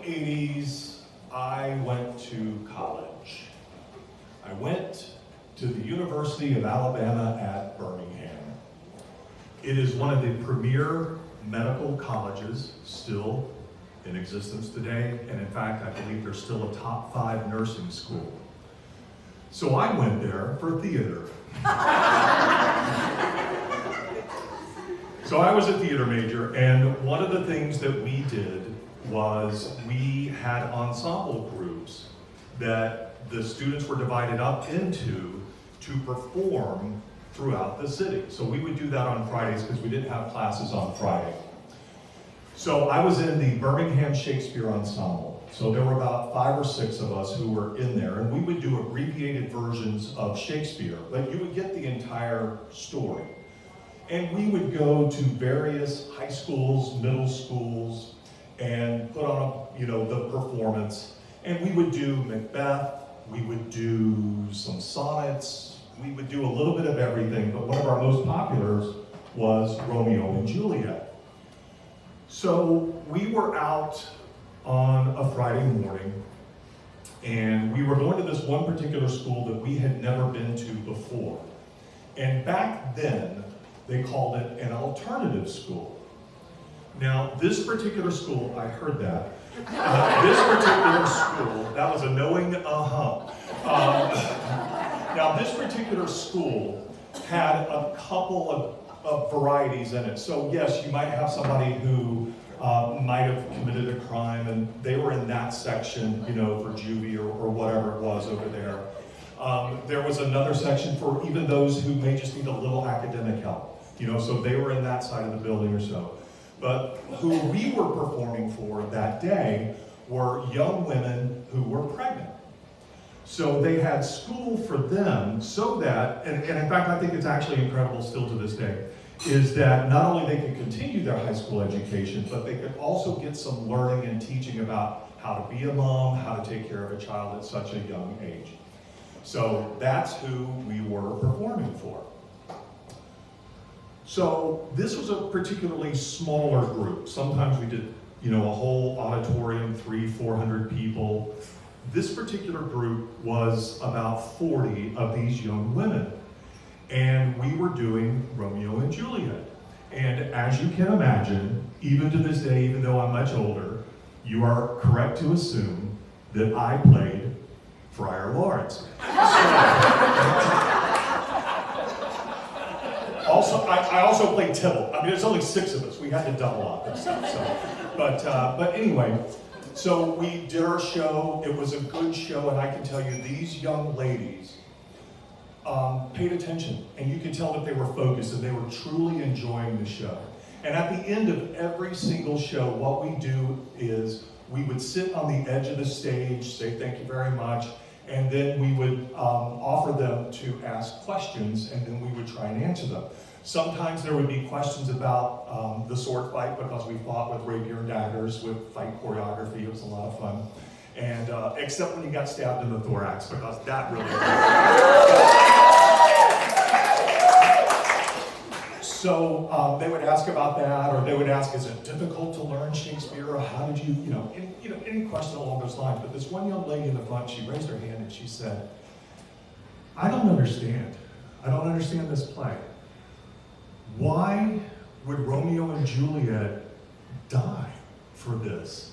80s, I went to college. I went to the University of Alabama at Birmingham. It is one of the premier medical colleges still in existence today, and in fact, I believe there's still a top 5 nursing school. So I went there for theater. So I was a theater major, and one of the things that we did was we had ensemble groups that the students were divided up into to perform throughout the city. So we would do that on Fridays because we didn't have classes on Friday. So I was in the Birmingham Shakespeare Ensemble. So there were about 5 or 6 of us who were in there, and we would do abbreviated versions of Shakespeare, but you would get the entire story. And we would go to various high schools, middle schools, and put on, the performance. And we would do Macbeth, we would do some sonnets, we would do a little bit of everything, but one of our most populars was Romeo and Juliet. So we were out on a Friday morning, and we were going to this one particular school that we had never been to before. And back then, they called it an alternative school. Now, this particular school, I heard that. This particular school, that was a knowing now, this particular school had a couple of varieties in it. So yes, you might have somebody who might have committed a crime, and they were in that section, for juvie or whatever it was over there. There was another section for even those who may just need a little academic help. So they were in that side of the building or so. But who we were performing for that day were young women who were pregnant. So they had school for them so that, and in fact I think it's actually incredible still to this day, is that not only they could continue their high school education, but they could also get some learning and teaching about how to be a mom, how to take care of a child at such a young age. So that's who we were performing for. So this was a particularly smaller group. Sometimes we did, a whole auditorium, 300-400 people. This particular group was about 40 of these young women. And we were doing Romeo and Juliet. And as you can imagine, even to this day, even though I'm much older, you are correct to assume that I played Friar Lawrence. I also played Tybalt. I mean, there's only 6 of us. We had to double up and stuff. But anyway, so we did our show. It was a good show, and I can tell you, these young ladies paid attention, and you could tell that they were focused and they were truly enjoying the show. And at the end of every single show, what we do is we would sit on the edge of the stage, say thank you very much, and then we would offer them to ask questions, and then we would try and answer them. Sometimes there would be questions about the sword fight, because we fought with rapier and daggers with fight choreography. It was a lot of fun. And except when you got stabbed in the thorax, because that really hurt. So they would ask about that, or they would ask, is it difficult to learn Shakespeare, or how did you, any question along those lines. But this one young lady in the front, she raised her hand and she said, I don't understand. I don't understand this play. Why would Romeo and Juliet die for this?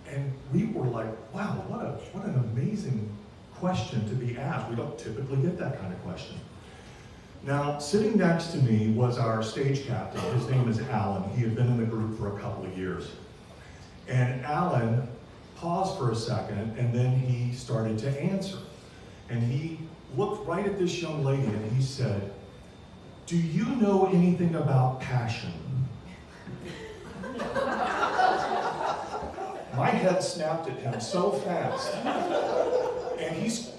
And we were like, wow, what an amazing question to be asked. We don't typically get that kind of question. Now, sitting next to me was our stage captain. His name is Alan. He had been in the group for a couple of years. And Alan paused for a second, and then he started to answer. And he looked right at this young lady, and he said, do you know anything about passion? My head snapped at him so fast. And he's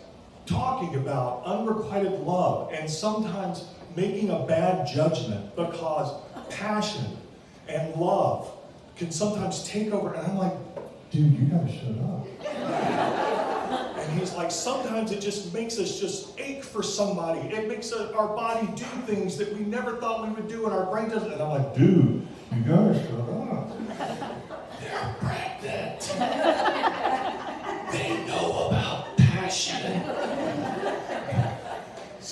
talking about unrequited love and sometimes making a bad judgment, because passion and love can sometimes take over. And I'm like, dude, you gotta shut up. And he's like, sometimes it just makes us just ache for somebody. It makes our body do things that we never thought we would do, and our brain doesn't. And I'm like, dude, you gotta shut up.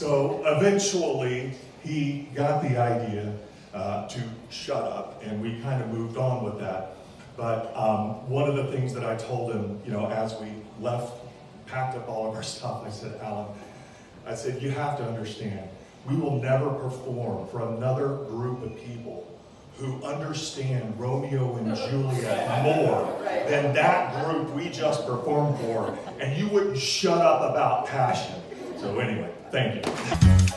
So eventually, he got the idea to shut up, and we kind of moved on with that. But one of the things that I told him, you know, as we left, packed up all of our stuff, I said, Alan, I said, you have to understand, we will never perform for another group of people who understand Romeo and Juliet more than that group we just performed for, and you wouldn't shut up about passion. So anyway, thank you.